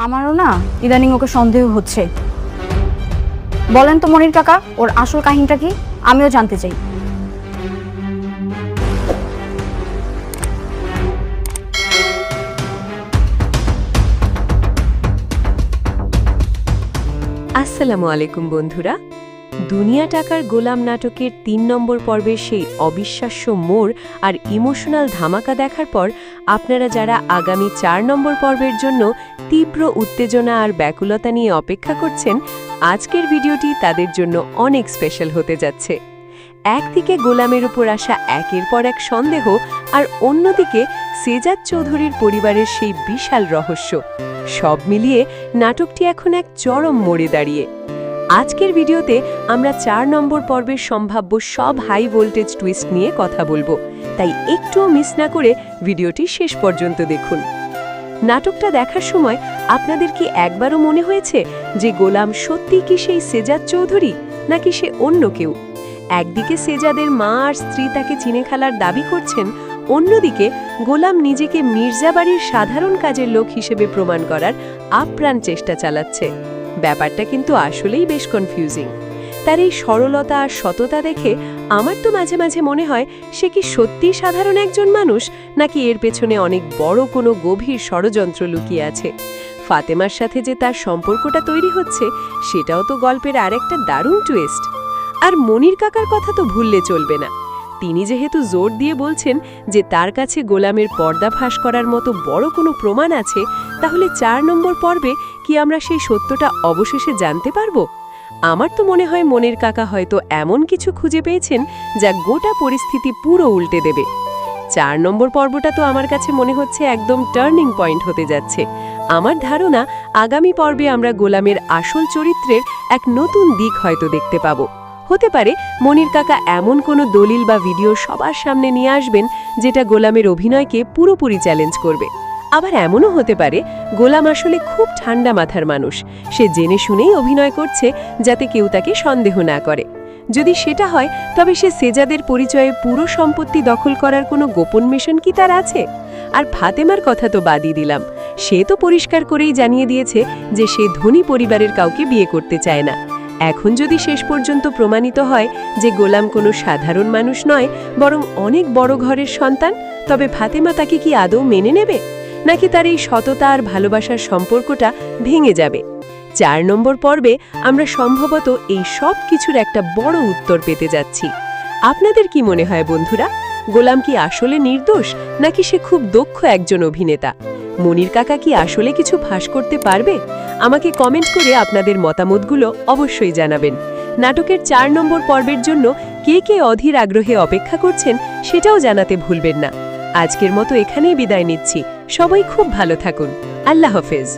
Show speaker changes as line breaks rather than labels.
আমারও না ইদানিং ওকে সন্দেহ হচ্ছে। বলেন তো মনির কাকা, ওর আসল কাহিনীটা কি? আমিও জানতে চাই।
আসসালামু আলাইকুম বন্ধুরা। দুনিয়া টাকার গোলাম নাটকের ৩ নম্বর পর্বের সেই অবিশ্বাস্য মোড় আর ইমোশনাল ধামাকা দেখার পর আপনারা যারা আগামী ৪ নম্বর পর্বের জন্য তীব্র উত্তেজনা আর ব্যাকুলতা নিয়ে অপেক্ষা করছেন, আজকের ভিডিওটি তাদের জন্য অনেক স্পেশাল হতে যাচ্ছে। একদিকে গোলামের উপর আসা একের পর এক সন্দেহ, আর অন্যদিকে সেজাদ চৌধুরীর পরিবারের সেই বিশাল রহস্য, সব মিলিয়ে নাটকটি এখন এক চরম মোড়ে দাঁড়িয়ে। আজকের ভিডিওতে আমরা ৪ নম্বর পর্বের সম্ভাব্য সব হাই ভোল্টেজ টুইস্ট নিয়ে কথা বলবো, তাই একটুও মিস না করে ভিডিওটি শেষ পর্যন্ত দেখুন। নাটকটা দেখার সময় আপনাদের কি একবারও মনে হয়েছে যে গোলাম সত্যিই কি সেই সেজাদ চৌধুরী, নাকি সে অন্য কেউ? একদিকে সেজাদের মা আর স্ত্রী তাকে চিনে খেলার দাবি করছেন, অন্যদিকে গোলাম নিজেকে মির্জা বাড়ির সাধারণ কাজের লোক হিসেবে প্রমাণ করার আপ্রাণ চেষ্টা চালাচ্ছে। ব্যাপারটা কিন্তু আসলেই বেশ কনফিউজিং। তার এই সরলতা আর সততা দেখে আমার তো মাঝে মাঝে মনে হয় সে কি সত্যিই সাধারণ একজন মানুষ, নাকি এর পেছনে অনেক বড় কোনো গভীর ষড়যন্ত্র লুকিয়ে আছে। ফাতেমার সাথে যে তার সম্পর্কটা তৈরি হচ্ছে, সেটাও তো গল্পের আরেকটা দারুণ টুইস্ট। আর মনির কাকার কথা তো ভুললে চলবে না। তিনি যেহেতু জোর দিয়ে বলছেন যে তার কাছে গোলামের পর্দা ফাঁস করার মতো বড় কোনো প্রমাণ আছে, তাহলে ৪ নম্বর পর্বে কি আমরা সেই সত্যটা অবশেষে জানতে পারবো? আমার তো মনে হয় মনির কাকা হয়তো এমন কিছু খুঁজে পেয়েছেন যা গোটা পরিস্থিতি পুরো উল্টে দেবে। ৪ নম্বর পর্বটা তো আমার কাছে মনে হচ্ছে একদম টার্নিং পয়েন্ট হতে যাচ্ছে। আমার ধারণা আগামী পর্বে আমরা গোলামের আসল চরিত্রের এক নতুন দিক হয়তো দেখতে পাবো। হতে পারে মনির কাকা এমন কোনো দলিল বা ভিডিও সবার সামনে নিয়ে আসবেন যেটা গোলামের অভিনয়কে পুরোপুরি চ্যালেঞ্জ করবে। আবার এমনও হতে পারে গোলাম আসলে খুব ঠান্ডা মাথার মানুষ, সে জেনে শুনেই অভিনয় করছে যাতে কেউ তাকে সন্দেহ না করে। যদি সেটা হয়, তবে সে সেজাদের পরিচয়ে পুরো সম্পত্তি দখল করার কোনো গোপন মিশন কি তার আছে? আর ফাতেমার কথা তো বাদই দিলাম, সে তো পরিষ্কার করেই জানিয়ে দিয়েছে যে সে ধনী পরিবারের কাউকে বিয়ে করতে চায় না। এখন যদি শেষ পর্যন্ত প্রমাণিত হয় যে গোলাম কোনো সাধারণ মানুষ নয়, বরং অনেক বড় ঘরের সন্তান, তবে ফাতেমা তাকে কি আদৌ মেনে নেবে, নাকি তার এই সততা আর ভালোবাসার সম্পর্কটা ভেঙে যাবে? ৪ নম্বর পর্বে আমরা সম্ভবত এই সব কিছুর একটা বড় উত্তর পেতে যাচ্ছি। আপনাদের কি মনে হয় বন্ধুরা, গোলাম কি আসলে নির্দোষ, নাকি সে খুব দক্ষ একজন অভিনেতা? মনির কাকা কি আসলে কিছু ফাঁস করতে পারবে? আমাকে কমেন্ট করে আপনাদের মতামতগুলো অবশ্যই জানাবেন। নাটকের ৪ নম্বর পর্বের জন্য কে কে অধীর আগ্রহে অপেক্ষা করছেন সেটাও জানাতে ভুলবেন না। আজকের মতো এখানেই বিদায় নিচ্ছি। সবাই খুব ভালো থাকুন। আল্লাহ হাফেজ।